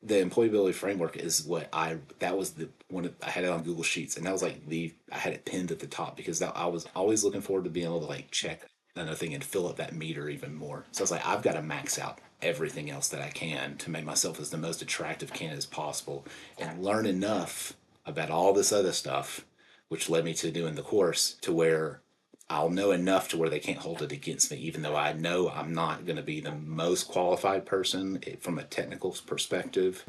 the employability framework is that was the one I had it on Google Sheets, and that was like I had it pinned at the top because I was always looking forward to being able to like check another thing and fill up that meter even more. So I was like, I've got to max out everything else that I can to make myself as the most attractive candidate as possible and learn enough about all this other stuff, which led me to doing the course to where I'll know enough to where they can't hold it against me, even though I know I'm not going to be the most qualified person from a technical perspective.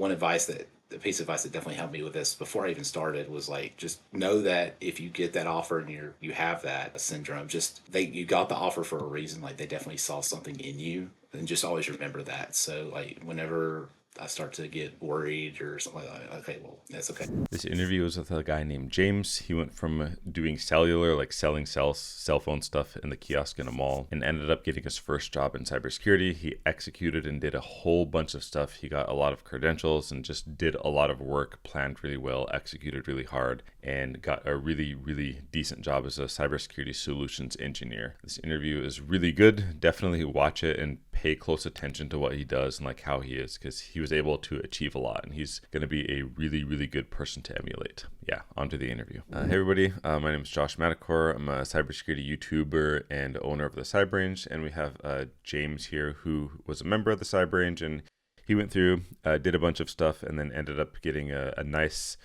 The piece of advice that definitely helped me with this before I even started was like, just know that if you get that offer and you have that syndrome, you got the offer for a reason. Like they definitely saw something in you, and just always remember that. So like whenever I start to get worried or something like that, okay, well, that's okay. This interview was with a guy named James. He went from doing cellular, like selling cell phone stuff in the kiosk in a mall, and ended up getting his first job in cybersecurity. He executed and did a whole bunch of stuff. He got a lot of credentials and just did a lot of work, planned really well, executed really hard, and got a really, really decent job as a cybersecurity solutions engineer. This interview is really good. Definitely watch it and pay close attention to what he does and like how he is, because he was able to achieve a lot, and he's going to be a really, really good person to emulate. Yeah, on to the interview. Hey everybody, my name is Josh Madakor. I'm a cybersecurity YouTuber and owner of the CyberRange, and we have James here who was a member of the CyberRange, and he went through, did a bunch of stuff, and then ended up getting a nice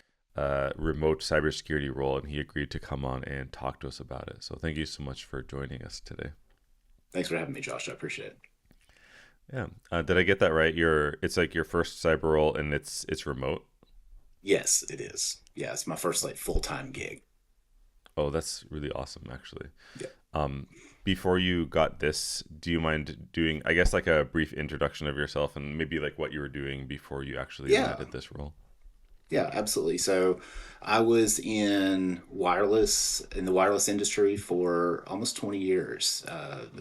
remote cybersecurity role, and he agreed to come on and talk to us about it. So thank you so much for joining us today. Thanks for having me, Josh. I appreciate it. Yeah. Did I get that right? It's like your first cyber role and it's remote. Yes, it is. Yeah, it's my first like full time gig. Oh, that's really awesome, actually. Yeah. Before you got this, do you mind doing, I guess, like a brief introduction of yourself and maybe like what you were doing before you actually Yeah. landed this role? Yeah, absolutely. So I was in the wireless industry for almost 20 years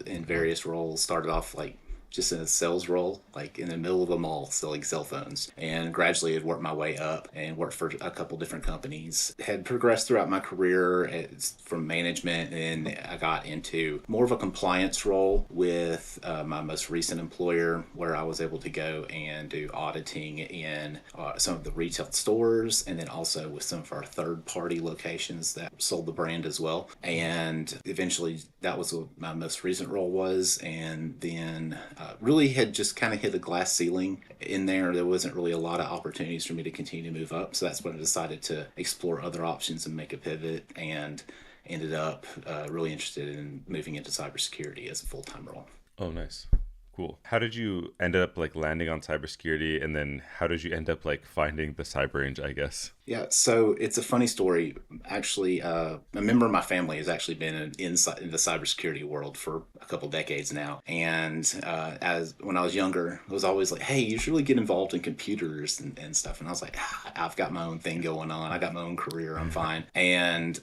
in various roles. Started off like just in a sales role, like in the middle of a mall selling cell phones, and gradually had worked my way up and worked for a couple different companies. Had progressed throughout my career from management, and I got into more of a compliance role with my most recent employer, where I was able to go and do auditing in some of the retail stores, and then also with some of our third-party locations that sold the brand as well. And eventually, that was what my most recent role was, and then really had just kind of hit a glass ceiling in there. There wasn't really a lot of opportunities for me to continue to move up. So that's when I decided to explore other options and make a pivot, and ended up really interested in moving into cybersecurity as a full-time role. Oh, nice. Cool. How did you end up like landing on cybersecurity, and then how did you end up like finding the CyberRange, I guess? Yeah, so it's a funny story. Actually, a member of my family has actually been in the cybersecurity world for a couple decades now. And as when I was younger, it was always like, "Hey, you should really get involved in computers and stuff." And I was like, "I've got my own thing going on. I got my own career. I'm fine." And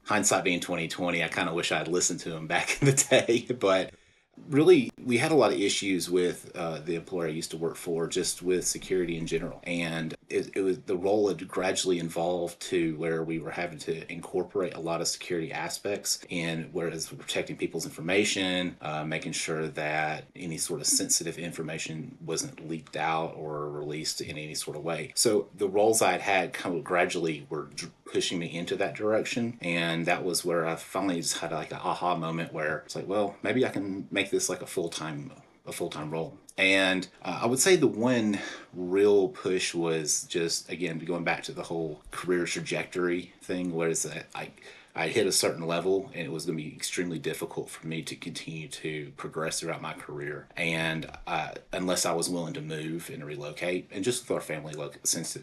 hindsight being 2020, I kind of wish I had listened to him back in the day, but really we had a lot of issues with the employer I used to work for, just with security in general. And it was the role had gradually evolved to where we were having to incorporate a lot of security aspects in, whereas protecting people's information, making sure that any sort of sensitive information wasn't leaked out or released in any sort of way. So the roles I had kind of gradually were pushing me into that direction, and that was where I finally just had like an aha moment where it's like, well, maybe I can make this like a full-time role. And I would say the one real push was just, again, going back to the whole career trajectory thing, where it's that I hit a certain level, and it was going to be extremely difficult for me to continue to progress throughout my career, and unless I was willing to move and relocate. And just with our family, look, since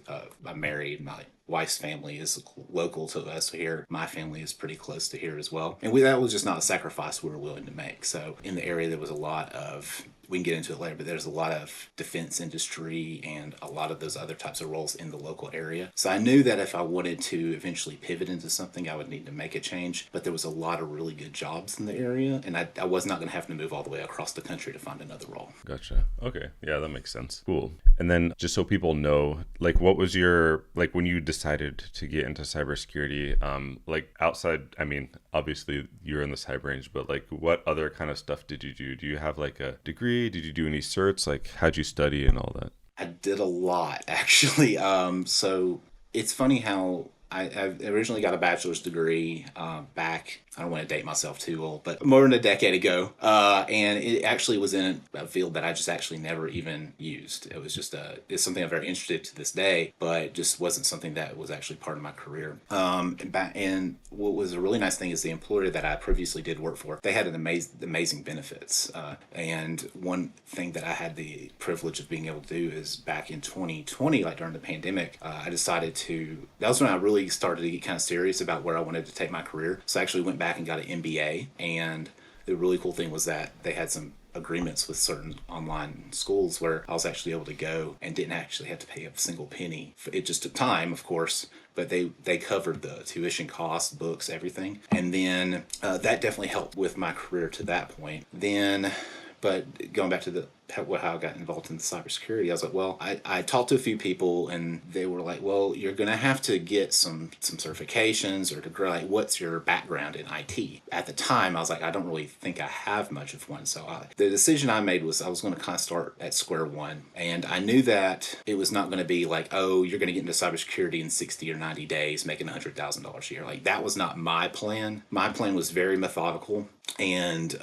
I'm married, my wife's family is local to us here. My family is pretty close to here as well, and that was just not a sacrifice we were willing to make. So in the area, there was a lot of, we can get into it later, but there's a lot of defense industry and a lot of those other types of roles in the local area. So I knew that if I wanted to eventually pivot into something, I would need to make a change. But there was a lot of really good jobs in the area, and I was not going to have to move all the way across the country to find another role. Gotcha. Okay. Yeah, that makes sense. Cool. And then just so people know, like what was your, like when you decided to get into cybersecurity, like outside, I mean, obviously you're in the CyberRange, but like what other kind of stuff did you do? Do you have like a degree? Did you do any certs? Like how'd you study and all that? I did a lot actually. So it's funny how I originally got a bachelor's degree back. I don't want to date myself too old, but more than a decade ago. And it actually was in a field that I just actually never even used. It was just it's something I'm very interested to this day, but it just wasn't something that was actually part of my career. And what was a really nice thing is the employer that I previously did work for, they had an amazing benefits. And one thing that I had the privilege of being able to do is back in 2020, like during the pandemic, I decided that was when I really started to get kind of serious about where I wanted to take my career. So I actually went back and got an MBA. And the really cool thing was that they had some agreements with certain online schools where I was actually able to go and didn't actually have to pay a single penny. It just took time, of course, but they covered the tuition costs, books, everything. And then that definitely helped with my career to that point. Then, but going back to how I got involved in the cybersecurity, I was like, well, I talked to a few people and they were like, well, you're going to have to get some certifications or to grow. Like, what's your background in IT? At the time, I was like, I don't really think I have much of one. So the decision I made was I was going to kind of start at square one. And I knew that it was not going to be like, oh, you're going to get into cybersecurity in 60 or 90 days, making $100,000 a year. Like, that was not my plan. My plan was very methodical. And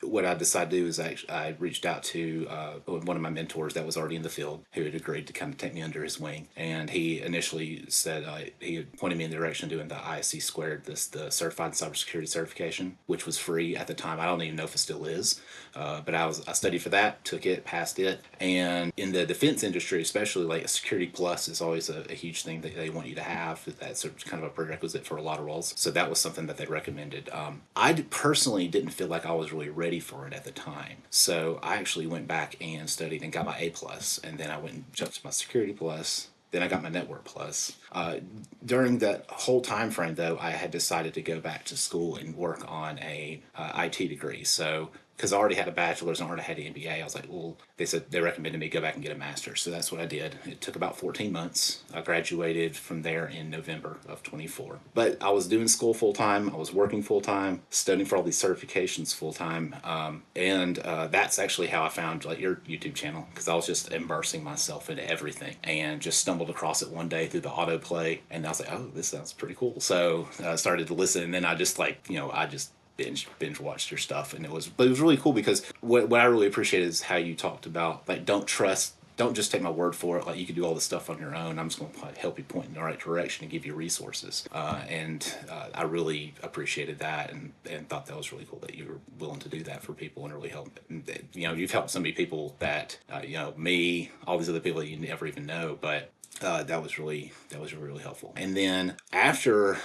what I decided to do is I reached out to one of my mentors that was already in the field who had agreed to kind of take me under his wing. And he initially said he had pointed me in the direction of doing the ISC squared, the Certified Cybersecurity Certification, which was free at the time. I don't even know if it still is, but I studied for that, took it, passed it. And in the defense industry, especially, like a Security Plus is always a huge thing that they want you to have. That's kind of a prerequisite for a lot of roles. So that was something that they recommended. I personally didn't feel like I was really ready for it at the time. So I actually went back and studied and got my A plus, and then I went and jumped to my Security Plus. Then I got my Network Plus. During that whole time frame, though, I had decided to go back to school and work on a IT degree. So because I already had a bachelor's and already had an MBA, I was like, well, they recommended me go back and get a master's. So that's what I did. It took about 14 months. I graduated from there in November of 24. But I was doing school full time. I was working full time, studying for all these certifications full time. And that's actually how I found like your YouTube channel, because I was just immersing myself into everything and just stumbled across it one day through the autoplay. And I was like, oh, this sounds pretty cool. So I started to listen, and then I just binge watched your stuff, and it was really cool because what I really appreciate is how you talked about like don't just take my word for it. Like, you can do all this stuff on your own. I'm just going to help you point in the right direction and give you resources. And I really appreciated that, and thought that was really cool that you were willing to do that for people and really help. You've helped so many people that me, all these other people that you never even know, but that was really helpful. And then after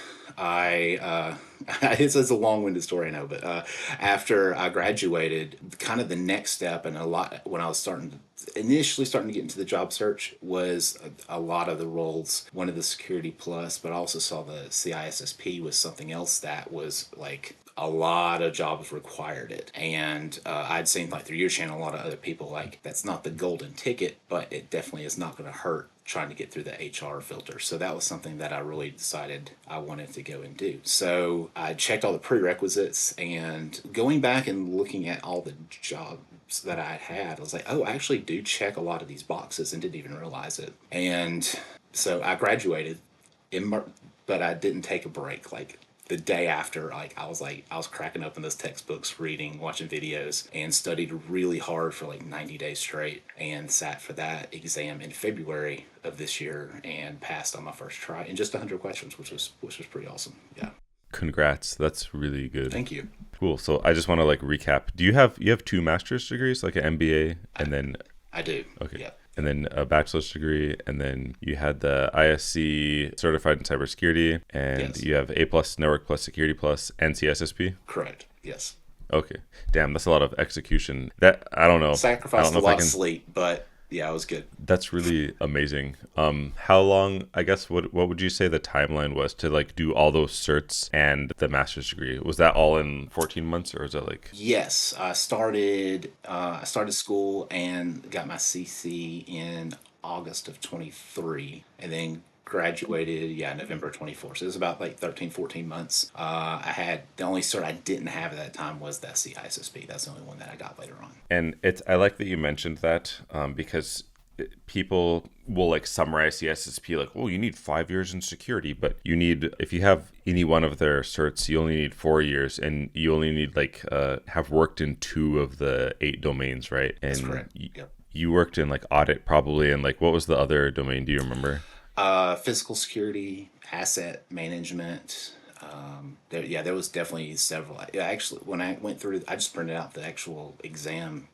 it's a long-winded story, I know, but after I graduated, kind of the next step, and a lot when I was initially starting to get into the job search, was a lot of the roles. One of the Security Plus, but I also saw the CISSP was something else that was like a lot of jobs required it. And I'd seen like through your channel a lot of other people like that's not the golden ticket, but it definitely is not going to hurt trying to get through the HR filter. So that was something that I really decided I wanted to go and do. So I checked all the prerequisites, and going back and looking at all the jobs that I had, I was like, oh, I actually do check a lot of these boxes and didn't even realize it. And so I graduated but I didn't take a break. Like the day after, like I was cracking open those textbooks, reading, watching videos, and studied really hard for like 90 days straight, and sat for that exam in February of this year and passed on my first try in just 100 questions, which was pretty awesome. Yeah. Congrats. That's really good. Thank you. Cool. So I just want to like recap. Do you have two master's degrees, like an MBA, and then I do. Okay. Yeah. And then a bachelor's degree, and then you had the ISC certified in cybersecurity, and Yes. you have A plus, Network plus, Security plus, and CSSP. Correct. Yes. Okay, damn, that's a lot of execution. That I don't know. Sacrificed a lot of sleep, but yeah, it was good. That's really amazing. How long? I guess what would you say the timeline was to like do all those certs and the master's degree? Was that all in 14 months, or was that like? Yes, I started school and got my CC in August of 23, and then graduated November 24. So it was about like 13, 14 months. I had the only cert I didn't have at that time was that CISSP. That's the only one that I got later on. And I like that you mentioned that because people will like summarize CSSP like, oh, you need 5 years in security, but you need, if you have any one of their certs, you only need 4 years, and you only need like have worked in 2 of the 8 domains, right? And That's correct. Yep. you worked in like audit probably, and like what was the other domain? Do you remember? Physical security, asset management. There was definitely several. Actually, when I went through, I just printed out the actual exam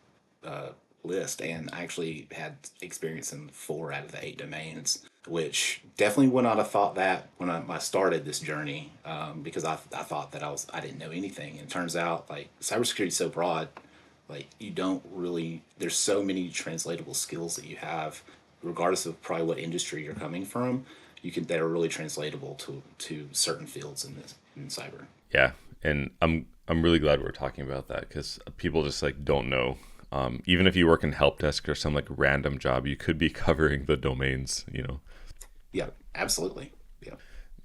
uh, list, and I actually had experience in 4 out of the 8 domains, which definitely would not have thought that when I started this journey, because I thought that I didn't know anything. And it turns out like cybersecurity is so broad, like you don't really. There's so many translatable skills that you have, regardless of probably what industry you're coming from. You can that are really translatable to certain fields in cyber. Yeah, and I'm really glad we're talking about that because people just like don't know. Even if you work in help desk or some like random job, you could be covering the domains, you know. Yeah, absolutely. Yeah.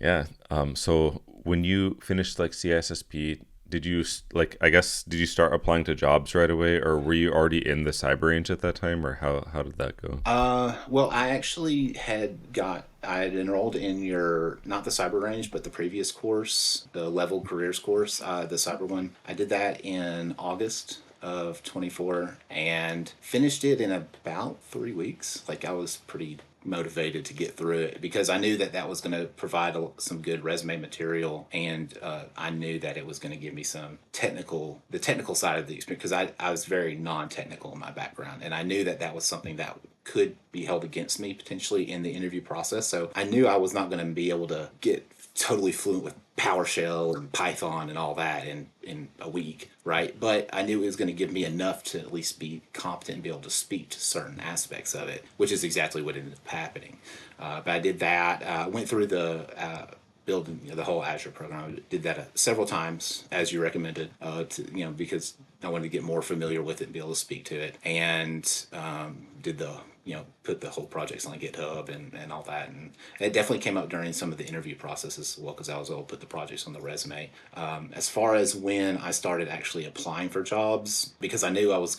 Yeah. So when you finished like CISSP, did you like, I guess, did you start applying to jobs right away, or were you already in the cyber range at that time, or how did that go? Well, I actually I had enrolled in your, not the cyber range, but the previous course, the level careers course, the cyber one. I did that in August of 24 and finished it in about 3 weeks. Like I was pretty motivated to get through it because I knew that that was going to provide some good resume material, and I knew that it was going to give me the technical side of the experience because I was very non-technical in my background, and I knew that that was something that could be held against me potentially in the interview process. So I knew I was not going to be able to get totally fluent with PowerShell and Python and all that in a week, right? But I knew it was going to give me enough to at least be competent and be able to speak to certain aspects of it, which is exactly what ended up happening. But I did that. Went through the building, the whole Azure program. I did that several times as you recommended, because I wanted to get more familiar with it and be able to speak to it, and did the put the whole projects on GitHub and all that. And it definitely came up during some of the interview processes as well because I was able to put the projects on the resume. As far as when I started actually applying for jobs, because I knew I was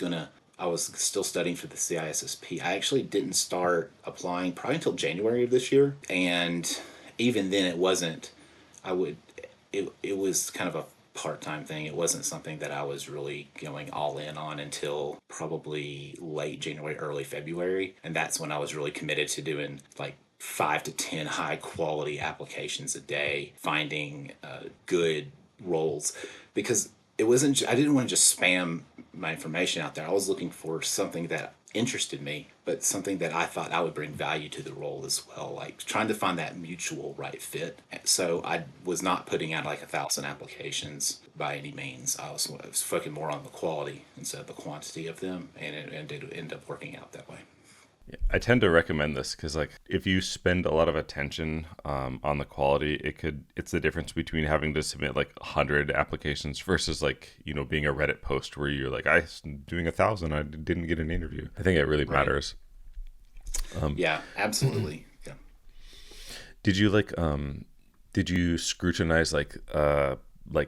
still studying for the CISSP. I actually didn't start applying probably until January of this year, and even then, it wasn't. I would. It was kind of a part-time thing. It wasn't something that I was really going all in on until probably late January, early February, and that's when I was really committed to doing like 5 to 10 high quality applications a day, finding good roles, because it wasn't. I didn't want to just spam my information out there. I was looking for something that interested me, but something that I thought I would bring value to the role as well. Like trying to find that mutual right fit. So I was not putting out like 1,000 applications by any means. I was focusing more on the quality instead of the quantity of them, and it did end up working out that way. Yeah, I tend to recommend this because like if you spend a lot of attention on the quality, it's the difference between having to submit like 100 applications versus like being a Reddit post where you're like I'm doing 1,000, I didn't get an interview. I think it really Right. matters. Yeah, absolutely. Yeah. Did you did you scrutinize like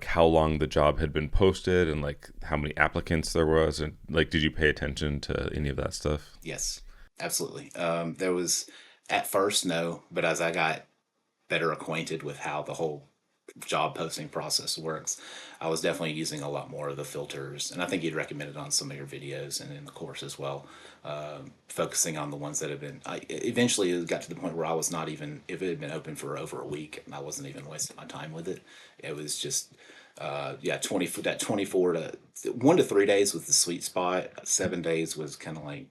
how long the job had been posted and like how many applicants there was, and like did you pay attention to any of that stuff? Yes, absolutely. There was at first no, but as I got better acquainted with how the whole job posting process works, I was definitely using a lot more of the filters, and I think you'd recommended on some of your videos and in the course as well. Focusing on the ones that have been. Eventually, it got to the point where I was not even if it had been open for over a week, and I wasn't even wasting my time with it. It was just. 24 to 1 to 3 days was the sweet spot. 7 days was kind of like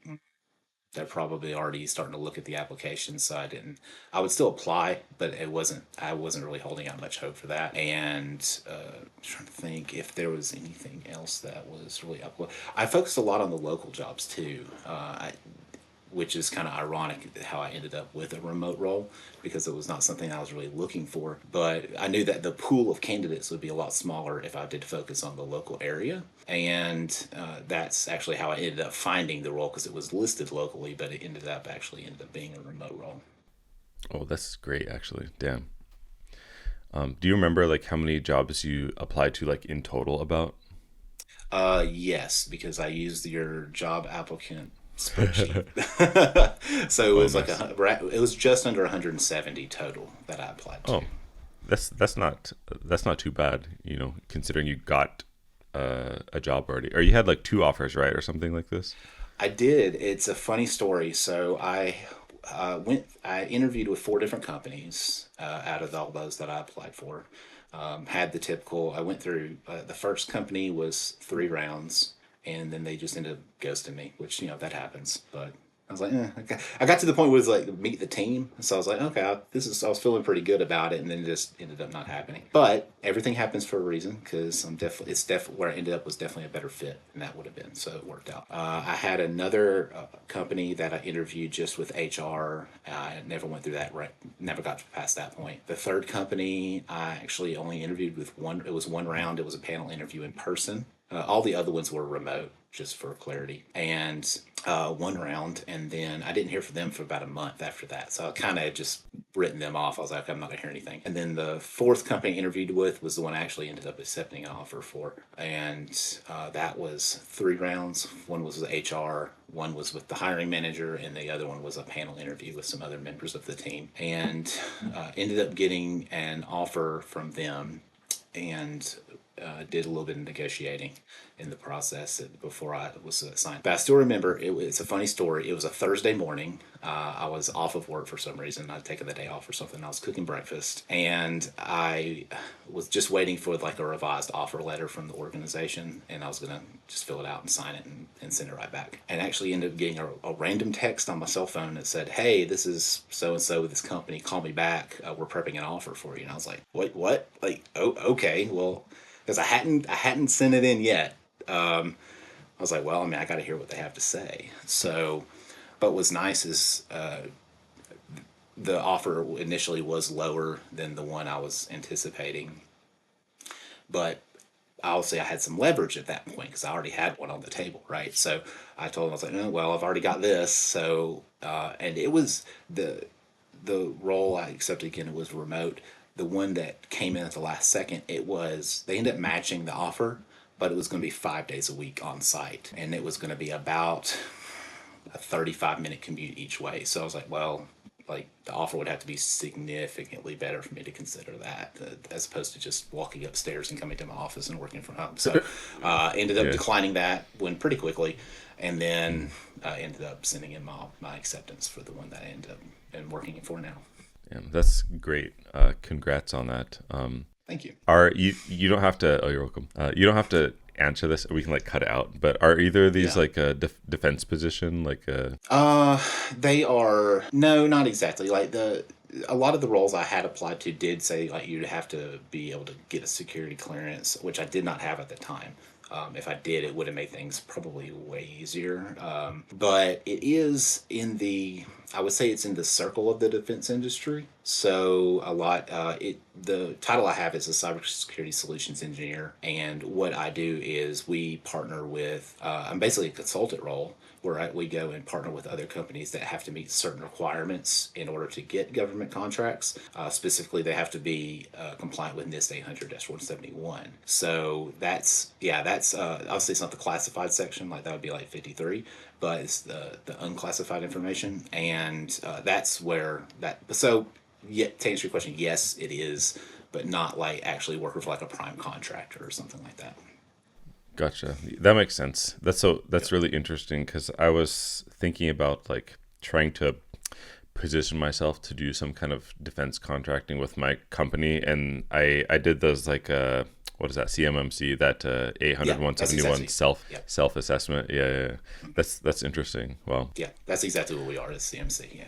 they're probably already starting to look at the application, so I didn't. I would still apply, but it wasn't. I wasn't really holding out much hope for that. And trying to think if there was anything else that was really up. I focused a lot on the local jobs too. Which is kind of ironic how I ended up with a remote role because it was not something I was really looking for. But I knew that the pool of candidates would be a lot smaller if I did focus on the local area. And that's actually how I ended up finding the role because it was listed locally, but it ended up being a remote role. Oh, that's great actually. Damn. Do you remember like how many jobs you applied to like in total about? Yes, because I used your job applicant. spreadsheet. So it Oh, was like nice. it was just under 170 total that I applied to. Oh, that's not too bad, you know, considering you got a job already, or you had like two offers, right, or something like this. I did. It's a funny story. So I interviewed with four different companies out of all those that I applied for. Had the typical, I went through, the first company was 3 rounds, and then they just ended up ghosting me, which, that happens. But I was like, okay. I got to the point where it was like meet the team. So I was like, okay, I was feeling pretty good about it. And then it just ended up not happening. But everything happens for a reason, because where I ended up was definitely a better fit than that would have been. So it worked out. I had another company that I interviewed just with HR. I never went through that, right? Never got past that point. The third company, I actually only interviewed with one. It was one round. It was a panel interview in person. All the other ones were remote, just for clarity. And one round, and then I didn't hear from them for about a month after that. So I kind of just written them off. I was like, okay, I'm not gonna hear anything. And then the fourth company I interviewed with was the one I actually ended up accepting an offer for, and that was 3 rounds. One was with HR, one was with the hiring manager, and the other one was a panel interview with some other members of the team. And ended up getting an offer from them, and did a little bit of negotiating in the process before I was assigned. But I still remember it's a funny story. It was a Thursday morning. I was off of work for some reason. I'd taken the day off or something. I was cooking breakfast, and I was just waiting for like a revised offer letter from the organization, and I was gonna just fill it out and sign it and send it right back. And actually ended up getting a random text on my cell phone that said, "Hey, this is so and so with this company. Call me back. We're prepping an offer for you." And I was like, "Wait, what? Like, oh, okay, well." Because I hadn't sent it in yet. I was like, well, I mean, I got to hear what they have to say. So, but what's nice is the offer initially was lower than the one I was anticipating, but I'll say I had some leverage at that point because I already had one on the table, right? So I told him, I was like, oh, well, I've already got this. So, and it was the role I accepted again. It was remote. The one that came in at the last second, they ended up matching the offer, but it was going to be 5 days a week on site, and it was going to be about a 35-minute commute each way. So I was like, well, like the offer would have to be significantly better for me to consider that, as opposed to just walking upstairs and coming to my office and working from home. So ended up Yeah. declining that one pretty quickly, and then ended up sending in my acceptance for the one that I ended up and working for now. Yeah, that's great. Congrats on that. Thank you. Are you don't have to? Oh, you're welcome. You don't have to answer this. We can like cut it out. But are either of these Yeah. like a defense position? Like a They are no, not exactly. A lot of the roles I had applied to did say like you'd have to be able to get a security clearance, which I did not have at the time. If I did, it would have made things probably way easier. But it is I would say it's in the circle of the defense industry. So a lot, the title I have is a cybersecurity solutions engineer, and what I do is we partner with. I'm basically a consultant role where we go and partner with other companies that have to meet certain requirements in order to get government contracts. Specifically, they have to be compliant with NIST 800-171. So that's obviously it's not the classified section, like that would be like 53, but it's the unclassified information, and that's where that. So, yeah, to answer your question, yes, it is, but not like actually working for like a prime contractor or something like that. Gotcha. That makes sense. That's Yep. really interesting because I was thinking about like trying to position myself to do some kind of defense contracting with my company, and I did those like what is that CMMC, that 800 Yeah, that's exactly. Yeah. self assessment. Yeah, yeah, yeah. That's interesting. Wow. Yeah, that's exactly what we are as CMC. Yeah.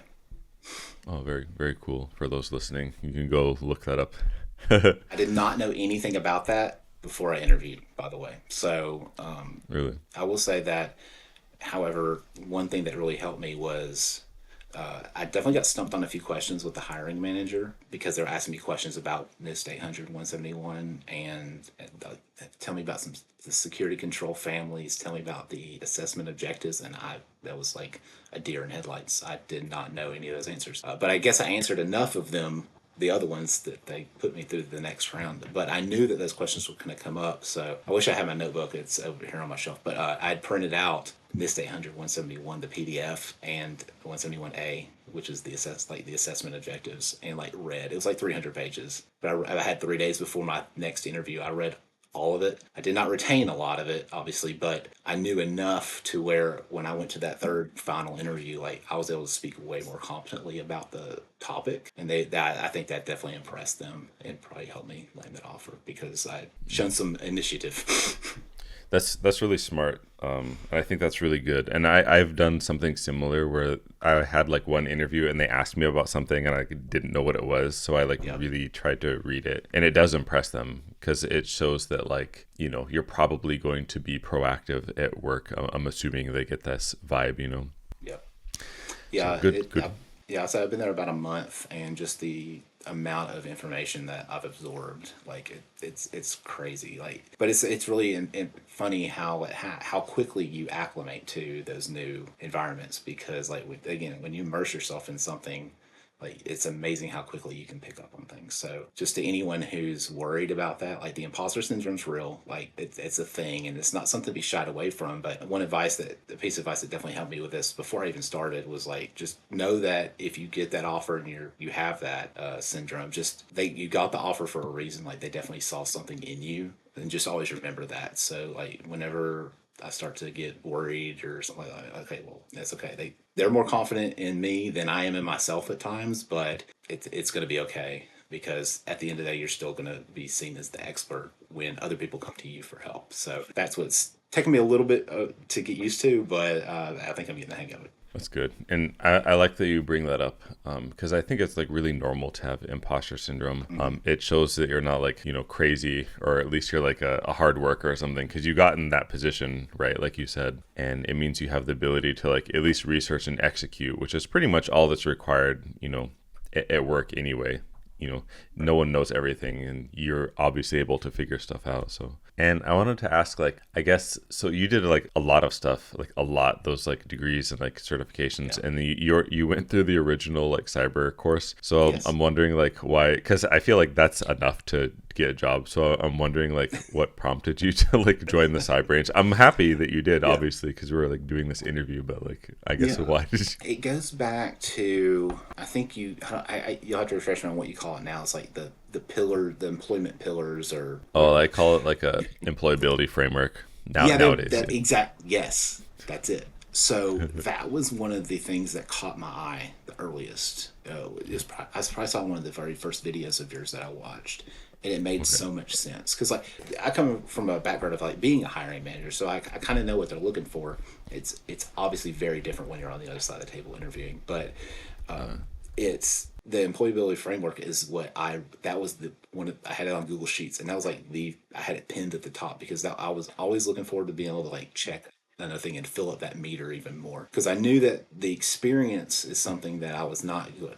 Oh, very very cool. For those listening, you can go look that up. I did not know anything about that before I interviewed, by the way. So Really. I will say that, however, one thing that really helped me was I definitely got stumped on a few questions with the hiring manager because they're asking me questions about NIST 800-171 and tell me about the security control families, tell me about the assessment objectives, and that was like a deer in headlights. I did not know any of those answers, but I guess I answered enough of them, the other ones, that they put me through the next round. But I knew that those questions were going to come up, so I wish I had my notebook. It's over here on my shelf, but I'd printed out NIST 800, 171, the PDF, and 171A, which is the the assessment objectives, and like read. It was like 300 pages. But I had 3 days before my next interview. I read all of it. I did not retain a lot of it, obviously, but I knew enough to where when I went to that third final interview, like I was able to speak way more competently about the topic, and I think that definitely impressed them and probably helped me land that offer because I shown some initiative. That's really smart. And I think that's really good. And I've done something similar where I had like one interview and they asked me about something and I didn't know what it was. So I like Yep. really tried to read it. And it does impress them because it shows that like, you know, you're probably going to be proactive at work. I'm assuming they get this vibe, you know. Yep. So Yeah, good. yeah. So I've been there about a month, and just the amount of information that I've absorbed, like it's crazy. Like, but it's really funny how quickly you acclimate to those new environments because, like, again, when you immerse yourself in something, like it's amazing how quickly you can pick up on things. So just to anyone who's worried about that, like the imposter syndrome's real, like it's a thing and it's not something to be shied away from. But a piece of advice that definitely helped me with this before I even started was like, just know that if you get that offer and you have that syndrome, you got the offer for a reason. Like they definitely saw something in you, and just always remember that. So like whenever I start to get worried or something like that, okay, well, that's okay. They're more confident in me than I am in myself at times, but it's going to be okay because at the end of the day, you're still going to be seen as the expert when other people come to you for help. So that's what's taken me a little bit to get used to, but I think I'm getting the hang of it. That's good. And I like that you bring that up because I think it's like really normal to have imposter syndrome. It shows that you're not like, you know, crazy, or at least you're like a hard worker or something because you got in that position, right? Like you said. And it means you have the ability to like at least research and execute, which is pretty much all that's required, you know, at work anyway. You know, no one knows everything and you're obviously able to figure stuff out. So, and I wanted to ask, like, I guess, so you did like a lot of stuff, like a lot, those like degrees and like certifications, Yeah. and you went through the original like cyber course. So Yes. I'm wondering like why, because I feel like that's enough to get a job. So I'm wondering like what prompted you to like join the cyber branch. I'm happy that you did, Yeah. obviously, because we were like doing this interview, but like, I guess Yeah. why did you? It goes back to I think you'll have to refresh me on what you call it now. It's like the employment pillars or Oh, whatever. I call it like a employability framework Yeah, nowadays. that exact yes, that's it. So that was one of the things that caught my eye the earliest. I probably saw one of the very first videos of yours that I watched, and it made Okay. so much sense because like I come from a background of like being a hiring manager, so I kind of know what they're looking for. It's obviously very different when you're on the other side of the table interviewing, but it's the employability framework is what that was the one I had it on Google Sheets, and that was like I had it pinned at the top because I was always looking forward to being able to like check another thing and fill up that meter even more because I knew that the experience is something that I was not good.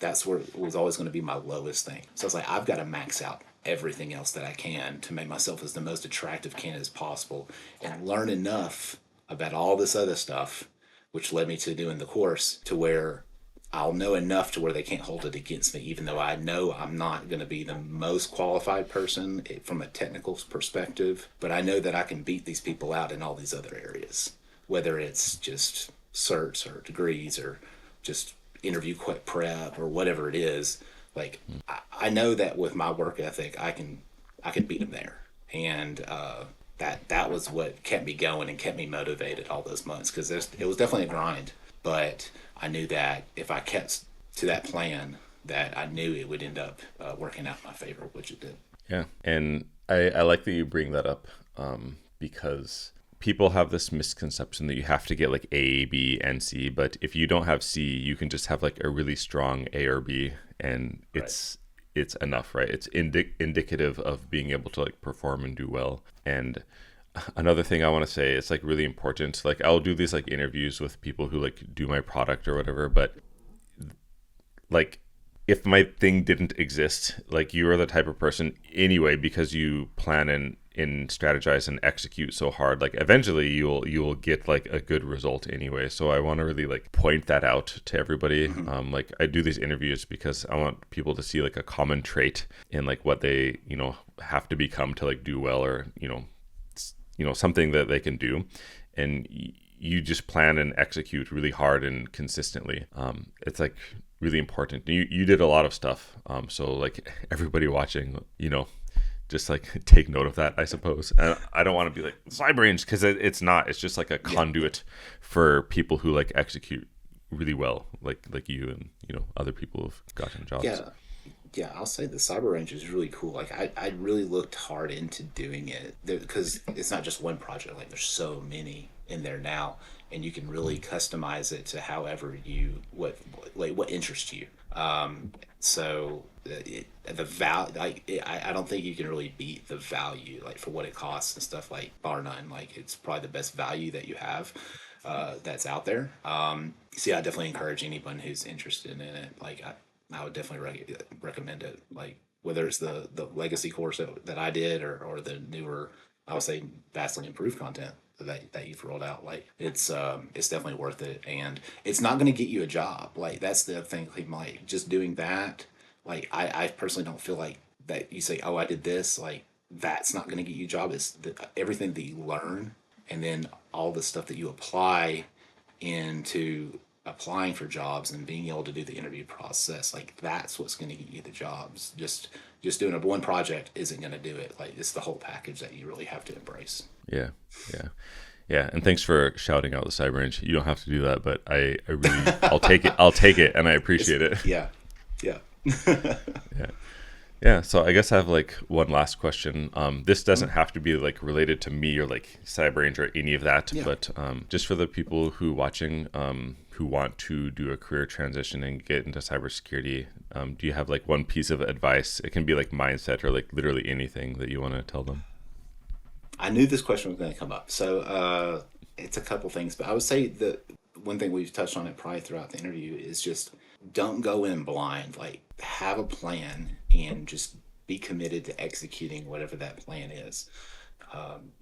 That's where it was always going to be my lowest thing. So I was like, I've got to max out everything else that I can to make myself as the most attractive candidate as possible and learn enough about all this other stuff, which led me to doing the course to where I'll know enough to where they can't hold it against me, even though I know I'm not going to be the most qualified person from a technical perspective. But I know that I can beat these people out in all these other areas, whether it's just certs or degrees or just interview quick prep or whatever it is. Like I know that with my work ethic, I can beat them there, and that was what kept me going and kept me motivated all those months because it was definitely a grind, but I knew that if I kept to that plan, that I knew it would end up working out in my favor, which it did. Yeah. And I like that you bring that up because people have this misconception that you have to get like A, B, and C. But if you don't have C, you can just have like a really strong A or B, and Right. it's enough, right? It's indicative of being able to like perform and do well. And another thing I want to say, it's like really important. Like I'll do these like interviews with people who like do my product or whatever, but like if my thing didn't exist, like you are the type of person anyway, because you plan and strategize and execute so hard, like eventually you'll get like a good result anyway. So I want to really like point that out to everybody. Mm-hmm. Like I do these interviews because I want people to see like a common trait in like what they, you know, have to become to like do well, or you know something that they can do. And you just plan and execute really hard and consistently. It's like really important. You did a lot of stuff. So like everybody watching, just like take note of that, I suppose. And I don't want to be like CyberRange, because it's not. It's just like a conduit for people who like execute really well, like you and other people who've gotten jobs. Yeah, I'll say the CyberRange is really cool. Like I really looked hard into doing it because it's not just one project. Like there's so many in there now, and you can really customize it to however what interests you. So the value, I don't think you can really beat the value, like for what it costs and stuff, like bar none. Like it's probably the best value that you have that's out there. So yeah, I definitely encourage anyone who's interested in it. Like I would definitely recommend it. Like whether it's the legacy course that I did or the newer, I would say vastly improved content that you've rolled out. Like it's definitely worth it, and it's not going to get you a job. Like that's the thing. Like just doing that. Like I personally don't feel like that. You say, oh, I did this. Like that's not going to get you a job. It's everything that you learn, and then all the stuff that you apply into applying for jobs and being able to do the interview process. Like that's what's going to get you the jobs. Just doing one project isn't going to do it. Like it's the whole package that you really have to embrace. Yeah, yeah, yeah. And thanks for shouting out the CyberRange. You don't have to do that, but I really, I'll take it, and I appreciate it. Yeah, yeah. Yeah, so I guess I have like one last question. This doesn't have to be like related to me or like CyberRange or any of that, but just for the people who watching who want to do a career transition and get into cybersecurity, do you have like one piece of advice? It can be like mindset or like literally anything that you want to tell them. I knew this question was going to come up, so it's a couple things, but I would say that one thing we've touched on it probably throughout the interview is just don't go in blind. Like have a plan and just be committed to executing whatever that plan is.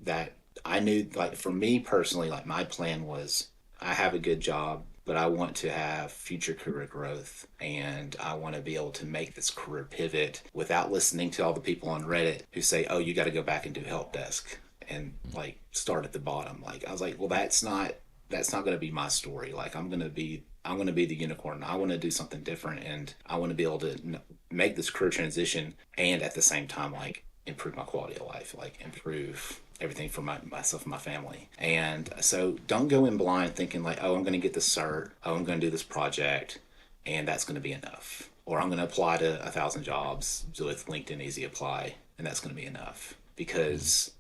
That I knew, like for me personally, like my plan was I have a good job, but I want to have future career growth, and I want to be able to make this career pivot without listening to all the people on Reddit who say, oh, you got to go back and do help desk and like start at the bottom. Like I was like, well, that's not going to be my story. Like I'm going to be the unicorn. I want to do something different, and I want to be able to make this career transition and at the same time like improve my quality of life, like improve everything for myself and my family. And so don't go in blind thinking like, oh, I'm going to get this cert, oh, I'm going to do this project, and that's going to be enough. Or I'm going to apply to 1,000 jobs with LinkedIn Easy Apply, and that's going to be enough. Because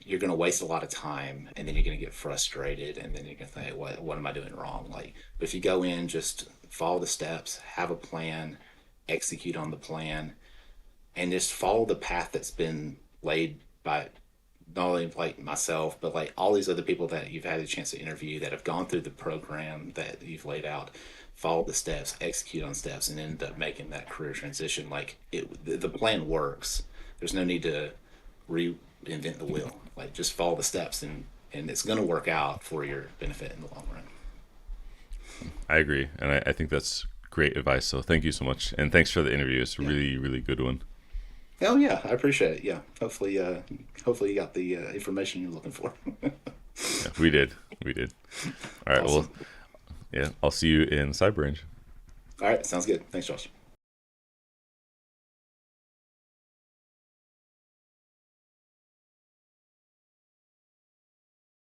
you're going to waste a lot of time, and then you're going to get frustrated, and then you're going to think, what am I doing wrong? Like, but if you go in, just follow the steps, have a plan, execute on the plan, and just follow the path that's been laid by not only like myself, but like all these other people that you've had a chance to interview that have gone through the program that you've laid out. Follow the steps, execute on steps, and end up making that career transition. Like the plan works. There's no need to reinvent the wheel. Like just follow the steps, and it's going to work out for your benefit in the long run. I agree, and I think that's great advice. So thank you so much, and thanks for the interview. It's a really, really good one. Oh yeah, I appreciate it. Yeah, hopefully you got the information you're looking for. Yeah, we did. All right. Awesome. Well, yeah, I'll see you in CyberRange. All right, sounds good. Thanks, Josh.